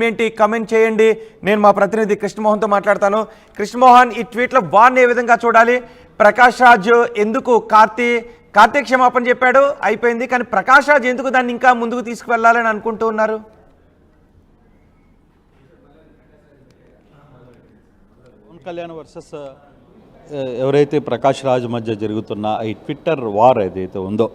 ఏంటి కమెంట్ చేయండి. నేను మా ప్రతినిధి కృష్ణమోహన్తో మాట్లాడతాను. కృష్ణమోహన్, ఈ ట్వీట్లో వార్ని ఏ విధంగా చూడాలి? ప్రకాష్ రాజ్ ఎందుకు కార్తీక్ క్షమాపణ చెప్పాడు, అయిపోయింది, కానీ ప్రకాష్ రాజ్ ఎందుకు దాన్ని ఇంకా ముందుకు తీసుకువెళ్ళాలని అనుకుంటూ ఉన్నారు? పవన్ కళ్యాణ్ వర్సెస్ ఎవరైతే ప్రకాష్ రాజ్ మధ్య జరుగుతున్న ఈ ట్విట్టర్ వార్ ఏదైతే ఉందో,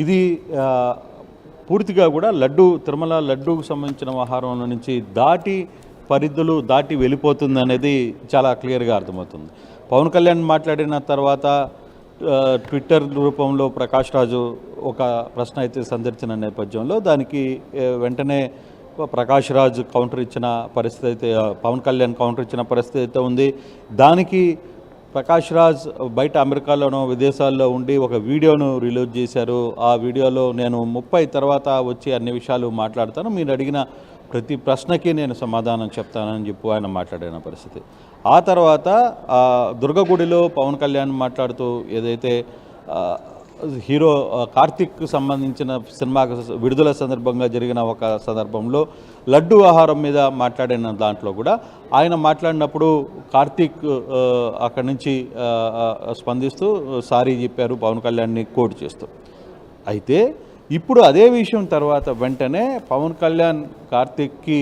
ఇది పూర్తిగా కూడా తిరుమల లడ్డూకు సంబంధించిన వ్యవహారంలో నుంచి పరిధులు దాటి వెళ్ళిపోతుంది అనేది చాలా క్లియర్గా అర్థమవుతుంది. పవన్ కళ్యాణ్ మాట్లాడిన తర్వాత ట్విట్టర్ రూపంలో ప్రకాష్ రాజు ఒక ప్రశ్న అయితే సందర్శించిన నేపథ్యంలో దానికి వెంటనే ప్రకాష్ రాజ్ కౌంటర్ ఇచ్చిన పరిస్థితి అయితే, పవన్ కళ్యాణ్ కౌంటర్ ఇచ్చిన పరిస్థితి అయితే ఉంది. దానికి ప్రకాష్ రాజ్ బయట అమెరికాలోనో విదేశాల్లో ఉండి ఒక వీడియోను రిలీజ్ చేశారు. ఆ వీడియోలో నేను 30 తర్వాత వచ్చి అన్ని విషయాలు మాట్లాడతాను, మీరు అడిగిన ప్రతి ప్రశ్నకి నేను సమాధానం చెప్తానని చెప్పి ఆయన మాట్లాడిన పరిస్థితి. ఆ తర్వాత దుర్గగుడిలో పవన్ కళ్యాణ్ మాట్లాడుతూ ఏదైతే హీరో కార్తీక్ సంబంధించిన సినిమా విడుదల సందర్భంగా జరిగిన ఒక సందర్భంలో లడ్డు ఆహారం మీద మాట్లాడిన దాంట్లో కూడా ఆయన మాట్లాడినప్పుడు కార్తీక్ అక్కడి నుంచి స్పందిస్తూ సారీ చెప్పారు పవన్ కళ్యాణ్ని కోట్ చేస్తూ. అయితే ఇప్పుడు అదే విషయం తర్వాత వెంటనే పవన్ కళ్యాణ్ కార్తీక్కి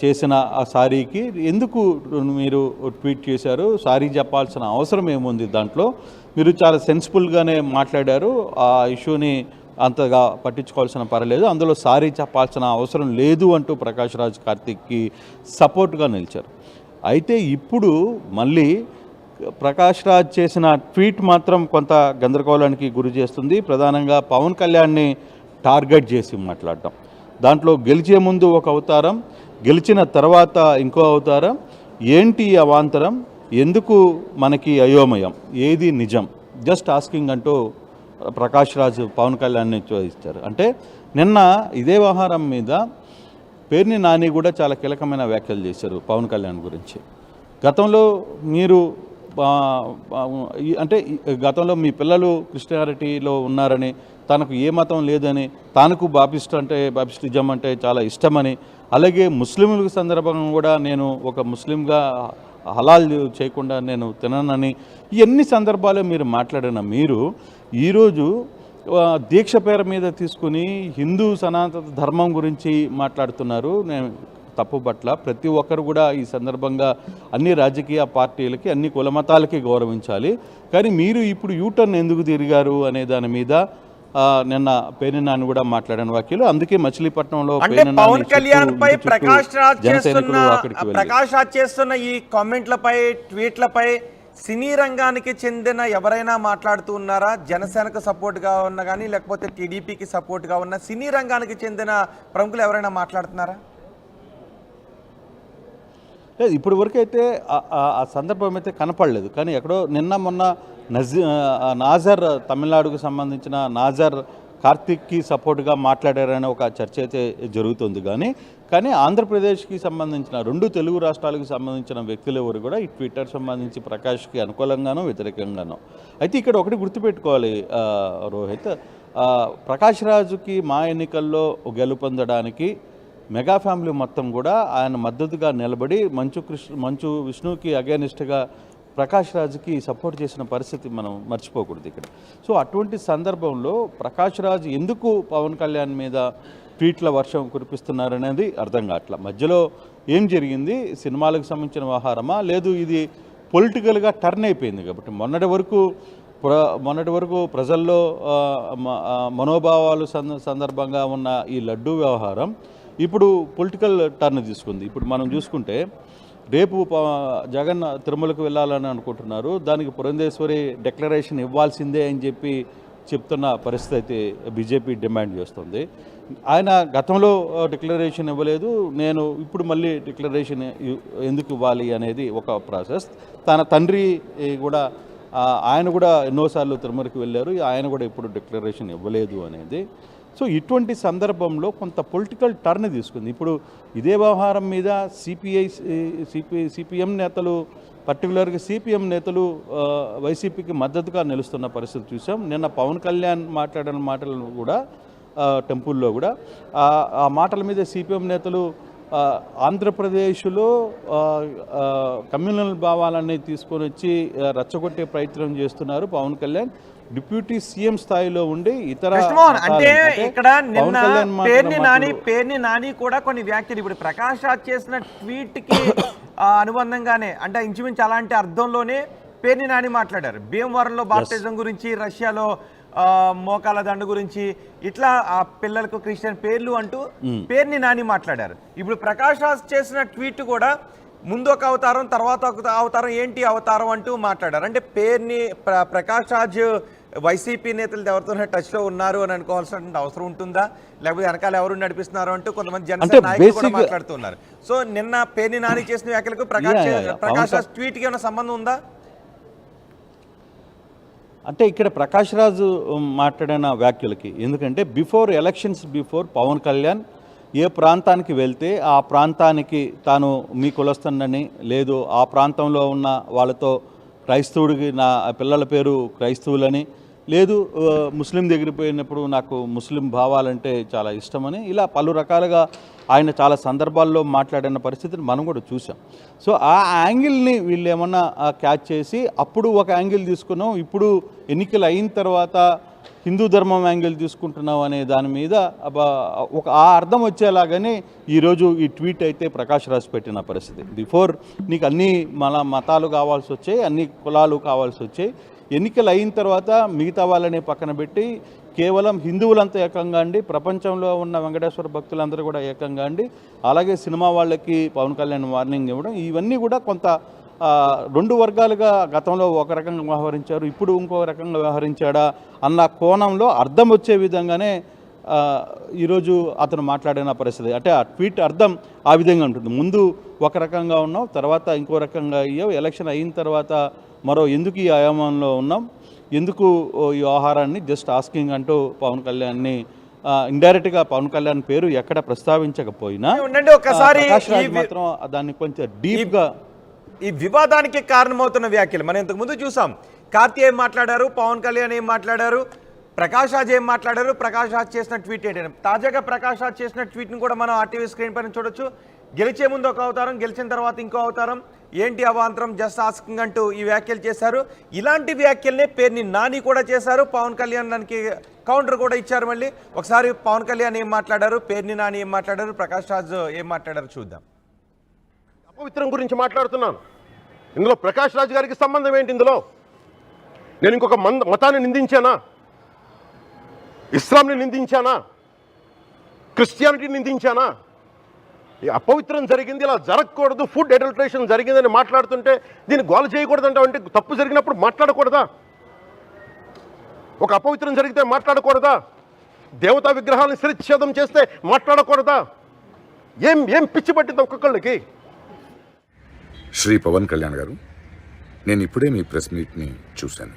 చేసిన ఆ సారీకి ఎందుకు మీరు ట్వీట్ చేశారు, సారీ చెప్పాల్సిన అవసరం ఏముంది, దాంట్లో మీరు చాలా సెన్సిబుల్గానే మాట్లాడారు, ఆ ఇష్యూని అంతగా పట్టించుకోవాల్సిన పర్లేదు, అందులో సారీ చెప్పాల్సిన అవసరం లేదు అంటూ ప్రకాష్ రాజ్ కార్తీక్కి సపోర్ట్గా నిలిచారు. అయితే ఇప్పుడు మళ్ళీ ప్రకాష్ రాజ్ చేసిన ట్వీట్ మాత్రం కొంత గందరగోళానికి గురి చేస్తుంది. ప్రధానంగా పవన్ కళ్యాణ్ని టార్గెట్ చేసి మాట్లాడటం, దాంట్లో గెలిచే ముందు ఒక అవతారం, గెలిచిన తర్వాత ఇంకో అవతారం, ఏంటి అవాంతరం, ఎందుకు మనకి అయోమయం, ఏది నిజం, జస్ట్ ఆస్కింగ్ అంటూ ప్రకాష్ రాజ్ పవన్ కళ్యాణ్ని చూపించారు. అంటే నిన్న ఇదే వ్యవహారం మీద పేర్ని నాని కూడా చాలా కీలకమైన వ్యాఖ్యలు చేశారు పవన్ కళ్యాణ్ గురించి. గతంలో మీరు అంటే గతంలో మీ పిల్లలు క్రిస్టియానిటీలో ఉన్నారని, తనకు ఏ మతం లేదని, తనకు బాప్టిజం అంటే చాలా ఇష్టమని, అలాగే ముస్లింల సందర్భంగా కూడా నేను ఒక ముస్లింగా హలాల్ చేయకుండా నేను తిననని, ఇవన్నీ సందర్భాలు మీరు మాట్లాడిన మీరు ఈరోజు దీక్ష పేరు మీద తీసుకుని హిందూ సనాతన ధర్మం గురించి మాట్లాడుతున్నారు. నేను తప్పుపట్ల ప్రతి ఒక్కరు కూడా ఈ సందర్భంగా అన్ని రాజకీయ పార్టీలకి, అన్ని కుల మతాలకి గౌరవించాలి. కానీ మీరు ఇప్పుడు యూటర్న్ ఎందుకు తిరిగారు అనే దాని మీద నిన్న పేర్ని నాని కూడా మాట్లాడిన వ్యాఖ్యలు. అందుకే మచిలీపట్నంలో పవన్ కళ్యాణ్ పై ప్రకాష్ రాజ్ చేస్తున్న ఈ కామెంట్లపై, ట్వీట్లపై సినీ రంగానికి చెందిన ఎవరైనా మాట్లాడుతూ ఉన్నారా? జనసేనకు సపోర్ట్గా ఉన్న కానీ, లేకపోతే టీడీపీకి సపోర్ట్గా ఉన్న సినీ రంగానికి చెందిన ప్రముఖులు ఎవరైనా మాట్లాడుతున్నారా? లేదు, ఇప్పటి వరకు అయితే ఆ సందర్భం అయితే కనపడలేదు. కానీ ఎక్కడో నిన్న మొన్న నాజర్, తమిళనాడుకు సంబంధించిన నాజర్ కార్తీక్కి సపోర్ట్గా మాట్లాడారనే ఒక చర్చ అయితే జరుగుతుంది. కానీ ఆంధ్రప్రదేశ్కి సంబంధించిన 2 తెలుగు రాష్ట్రాలకు సంబంధించిన వ్యక్తులు ఎవరు కూడా ఈ ట్విట్టర్ సంబంధించి ప్రకాష్కి అనుకూలంగానో వ్యతిరేకంగానో. అయితే ఇక్కడ ఒకటి గుర్తుపెట్టుకోవాలి రోహిత్, ప్రకాష్ రాజుకి మా ఎన్నికల్లో గెలుపొందడానికి మెగా ఫ్యామిలీ మొత్తం కూడా ఆయన మద్దతుగా నిలబడి మంచు విష్ణుకి అగైనిస్ట్గా ప్రకాష్ రాజ్కి సపోర్ట్ చేసిన పరిస్థితి మనం మర్చిపోకూడదు ఇక్కడ. సో అటువంటి సందర్భంలో ప్రకాష్ రాజ్ ఎందుకు పవన్ కళ్యాణ్ మీద ట్వీట్ల వర్షం కురిపిస్తున్నారనేది అర్థం కావట్లా. మధ్యలో ఏం జరిగింది, సినిమాలకు సంబంధించిన వ్యవహారమా, లేదు ఇది పొలిటికల్గా టర్న్ అయిపోయింది. కాబట్టి మొన్నటి వరకు ప్రజల్లో మనోభావాలు సందర్భంగా ఉన్న ఈ లడ్డూ వ్యవహారం ఇప్పుడు పొలిటికల్ టర్న్ తీసుకుంది. ఇప్పుడు మనం చూసుకుంటే రేపు జగన్ తిరుమలకు వెళ్ళాలని అనుకుంటున్నారు. దానికి పురంధేశ్వరి డిక్లరేషన్ ఇవ్వాల్సిందే అని చెప్తున్న పరిస్థితి అయితే బీజేపీ డిమాండ్ చేస్తుంది. ఆయన గతంలో డిక్లరేషన్ ఇవ్వలేదు, నేను ఇప్పుడు మళ్ళీ డిక్లరేషన్ ఎందుకు ఇవ్వాలి అనేది ఒక ప్రాసెస్. తన తండ్రి కూడా ఆయన కూడా ఎన్నోసార్లు తిరుమలకి వెళ్ళారు, ఆయన కూడా ఇప్పుడు డిక్లరేషన్ ఇవ్వలేదు అనేది. సో ఇటువంటి సందర్భంలో కొంత పొలిటికల్ టర్న్ తీసుకుంది. ఇప్పుడు ఇదే వ్యవహారం మీద సిపిఎం నేతలు, పర్టికులర్గా సిపిఎం నేతలు వైసీపీకి మద్దతుగా నిలుస్తున్న పరిస్థితి చూసాం. నిన్న పవన్ కళ్యాణ్ మాట్లాడిన మాటలను కూడా టెంపుల్లో కూడా ఆ మాటల మీద సిపిఎం నేతలు ఆంధ్రప్రదేశ్లో కమ్యూనల్ భావాలన్నీ తీసుకొని వచ్చి రచ్చగొట్టే ప్రయత్నం చేస్తున్నారు పవన్ కళ్యాణ్. డిప్యూటీ సీఎం స్థాయిలో ఉండి ఇతర కృష్ణమోహన్ అంటే ఇక్కడ నిన్న కళ్యాణ్ పేర్ని నాని కూడా కొన్ని వ్యాఖ్యలు ఇప్పుడు ప్రకాష్ రాజ్ చేసిన ట్వీట్ కి అనుబంధంగానే అంటే ఇంచుమించు అలాంటి అర్థంలోనే పేర్ని నాని మాట్లాడారు. భీమవరంలో బాప్టిజం గురించి, రష్యాలో మోకాల దండు గురించి, ఇట్లా ఆ పిల్లలకు క్రిస్టియన్ పేర్లు అంటూ పేర్ని నాని మాట్లాడారు. ఇప్పుడు ప్రకాష్ రాజ్ చేసిన ట్వీట్ కూడా ముందు ఒక అవతారం, తర్వాత ఒక అవతారం, ఏంటి అవతారం అంటూ మాట్లాడారు. అంటే పేర్ని ప్రకాష్ రాజ్ వైసీపీ నేతలు ఎవరితోనే టచ్లో ఉన్నారు అని అనుకోవాల్సిన అవసరం ఉంటుందా, లేకపోతే వెనకాల ఎవరు నడిపిస్తున్నారు అంటూ కొంతమంది జనసేన నాయకులు కూడా మాట్లాడుతున్నారు. సో నిన్న పేర్ని నాని చేసిన వ్యాఖ్యలకు ప్రకాష్ రాజ్ ట్వీట్కి ఏమైనా సంబంధం ఉందా? అంటే ఇక్కడ ప్రకాష్ రాజు మాట్లాడిన వ్యాఖ్యలకి, ఎందుకంటే ఎలక్షన్స్ బిఫోర్ పవన్ కళ్యాణ్ ఏ ప్రాంతానికి వెళ్తే ఆ ప్రాంతానికి తాను మీ కులస్తుందని, లేదు ఆ ప్రాంతంలో ఉన్న వాళ్ళతో క్రైస్తవుడికి నా పిల్లల పేరు క్రైస్తవులని, లేదు ముస్లిం దగ్గరికి పోయినప్పుడు నాకు ముస్లిం భావాలంటే చాలా ఇష్టమని, ఇలా పలు రకాలుగా ఆయన చాలా సందర్భాల్లో మాట్లాడిన పరిస్థితిని మనం కూడా చూసాం. సో ఆ యాంగిల్ని వీళ్ళు ఏమన్నా క్యాచ్ చేసి అప్పుడు ఒక యాంగిల్ తీసుకున్నాం, ఇప్పుడు ఎన్నికలు అయిన తర్వాత హిందూ ధర్మం యాంగిల్ తీసుకుంటున్నాం అనే దాని మీద ఒక ఆ అర్థం వచ్చేలాగానే ఈరోజు ఈ ట్వీట్ అయితే ప్రకాష్ రాజ్ పెట్టిన పరిస్థితి. బిఫోర్ నీకు అన్ని మతాలు కావాల్సి వచ్చాయి, అన్ని కులాలు కావాల్సి వచ్చాయి, ఎన్నికలు అయిన తర్వాత మిగతా వాళ్ళని పక్కన పెట్టి కేవలం హిందువులంతా ఏకంగా అండి, ప్రపంచంలో ఉన్న వెంకటేశ్వర భక్తులందరూ కూడా ఏకంగా అండి, అలాగే సినిమా వాళ్ళకి పవన్ కళ్యాణ్ వార్నింగ్ ఇవ్వడం, ఇవన్నీ కూడా కొంత రెండు వర్గాలుగా గతంలో ఒక రకంగా వ్యవహరించారు, ఇప్పుడు ఇంకో రకంగా వ్యవహరించాడా అన్న కోణంలో అర్థం వచ్చే విధంగానే ఈరోజు అతను మాట్లాడిన పరిస్థితి. అంటే ఆ ట్వీట్ అర్థం ఆ విధంగా ఉంటుంది. ముందు ఒక రకంగా ఉన్నాం, తర్వాత ఇంకో రకంగా అయ్యావు, ఎలక్షన్ అయిన తర్వాత మరో ఎందుకు ఈ ఆయామంలో ఉన్నాం, ఎందుకు ఈ ఆహారాన్ని జస్ట్ ఆస్కింగ్ అంటూ పవన్ కళ్యాణ్ని ఇండైరెక్ట్గా పవన్ కళ్యాణ్ పేరు ఎక్కడ ప్రస్తావించకపోయినా ఒకసారి మాత్రం దాన్ని కొంచెం డీప్గా ఈ వివాదానికి కారణమవుతున్న వ్యాఖ్యలు మనం ఇంతకుముందు చూసాం. కార్తీ ఏం మాట్లాడారు, పవన్ కళ్యాణ్ ఏం మాట్లాడారు, ప్రకాష్ రాజ్ ఏం మాట్లాడారు, ప్రకాష్ రాజ్ చేసిన ట్వీట్ ఏంటి. తాజాగా ప్రకాష్ రాజ్ చేసిన ట్వీట్ని కూడా మనం ఆర్టీవీ స్క్రీన్ పైన చూడొచ్చు. గెలిచే ముందు ఒక అవతారం, గెలిచిన తర్వాత ఇంకో అవతారం, ఏంటి అవాంతరం, జస్ట్ ఆస్కింగ్ అంటూ ఈ వ్యాఖ్యలు చేశారు. ఇలాంటి వ్యాఖ్యల్ని పేర్ని నాని కూడా చేశారు. పవన్ కళ్యాణ్ దానికి కౌంటర్ కూడా ఇచ్చారు. మళ్ళీ ఒకసారి పవన్ కళ్యాణ్ ఏం మాట్లాడారు, పేర్ని నాని ఏం మాట్లాడారు, ప్రకాష్ రాజ్ ఏం మాట్లాడారు చూద్దాం. అపవిత్రం గురించి మాట్లాడుతున్నాను. ఇందులో ప్రకాష్ రాజ్ గారికి సంబంధం ఏంటి? ఇందులో నేను ఇంకొక మతాన్ని నిందించానా, ఇస్లాంని నిందించానా, క్రిస్టియానిటీని నిందించానా? ఈ అపవిత్రం జరిగింది, ఇలా జరగకూడదు, ఫుడ్ అడల్టరేషన్ జరిగిందని మాట్లాడుతుంటే దీన్ని గోల చేయకూడదంటే, అంటే తప్పు జరిగినప్పుడు మాట్లాడకూడదా? ఒక అపవిత్రం జరిగితే మాట్లాడకూడదా? దేవతా విగ్రహాలను శిరచ్ఛేదం చేస్తే మాట్లాడకూడదా? ఏం పిచ్చి పట్టింది ఒక్కొక్కళ్ళకి? శ్రీ పవన్ కళ్యాణ్ గారు, నేను ఇప్పుడే మీ ప్రెస్ మీట్ని చూశాను.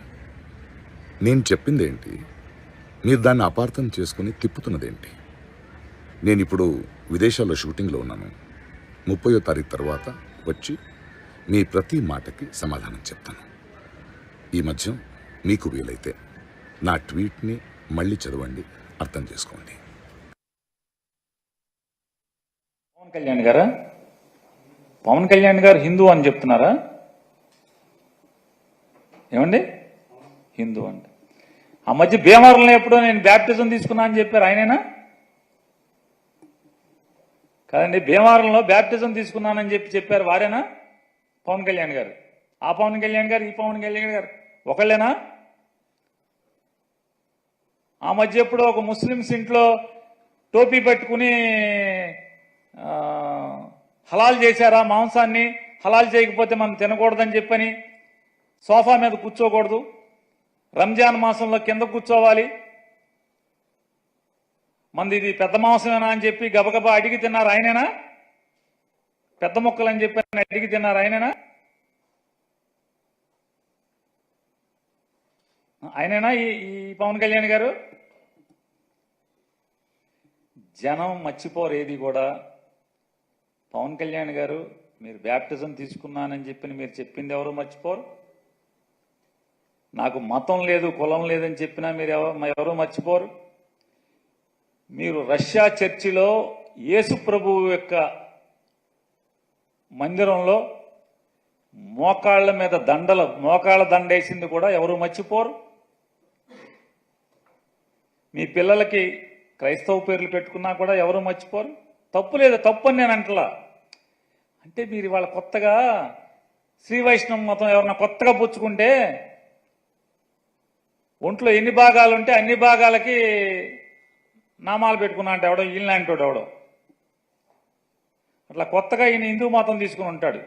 నేను చెప్పిందేంటి, మీరు దాన్ని అపార్థం చేసుకుని తిప్పుతున్నదేంటి? నేను ఇప్పుడు విదేశాల్లో షూటింగ్లో ఉన్నాను. 30వ తారీఖు తర్వాత వచ్చి మీ ప్రతి మాటకి సమాధానం చెప్తాను. ఈ మధ్య మీకు వీలైతే నా ట్వీట్ని మళ్ళీ చదవండి, అర్థం చేసుకోండి. పవన్ కళ్యాణ్ గారా, పవన్ కళ్యాణ్ గారు హిందూ అని చెప్తున్నారా? ఏమండి హిందూ అంటే ఆ మధ్య భీమవరంలో ఎప్పుడో నేను బ్యాప్టిజం తీసుకున్నా అని చెప్పారు, ఆయనేనా? కాదండి, భీమవరంలో బ్యాప్టిజం తీసుకున్నానని చెప్పారు, వారేనా పవన్ కళ్యాణ్ గారు? ఆ పవన్ కళ్యాణ్ గారు, ఈ పవన్ కళ్యాణ్ గారు ఒకళ్ళేనా? ఆ మధ్య ఎప్పుడో ఒక ముస్లిమ్స్ ఇంట్లో టోపీ పట్టుకుని హలాల్ చేశారా మాంసాన్ని, హలాల్ చేయకపోతే మనం తినకూడదని చెప్పని సోఫా మీద కూర్చోకూడదు, రంజాన్ మాసంలో కింద కూర్చోవాలి, మంది ఇది పెద్ద మాంసమేనా అని చెప్పి గబగబా అడిగి తిన్నారు, ఆయనేనా? పెద్ద మొక్కలు అని చెప్పి అడిగి తిన్నారు, ఆయనేనా? ఆయనేనా ఈ పవన్ కళ్యాణ్ గారు? జనం మర్చిపోరు ఏది కూడా. పవన్ కళ్యాణ్ గారు, మీరు బ్యాప్టిజం తీసుకున్నానని చెప్పి మీరు చెప్పింది ఎవరు మర్చిపోరు. నాకు మతం లేదు, కులం లేదని చెప్పినా మీరు ఎవరు మర్చిపోరు. మీరు రష్యా చర్చిలో యేసు ప్రభువు యొక్క మందిరంలో మోకాళ్ళ మీద మోకాళ్ళ దండేసింది కూడా ఎవరు మర్చిపోరు. మీ పిల్లలకి క్రైస్తవ పేర్లు పెట్టుకున్నా కూడా ఎవరు మర్చిపోరు. తప్పు లేదు, తప్పు అని నేను అంటలా. అంటే మీరు ఇవాళ కొత్తగా శ్రీ వైష్ణవ మతం ఎవరన్నా కొత్తగా పుచ్చుకుంటే ఒంట్లో ఎన్ని భాగాలు ఉంటే అన్ని భాగాలకి నామాలు పెట్టుకున్నా అంటే ఎవడో ఈయనలాంటి వాడు ఎవడో అట్లా కొత్తగా ఈయన హిందూ మతం తీసుకుని ఉంటాడు.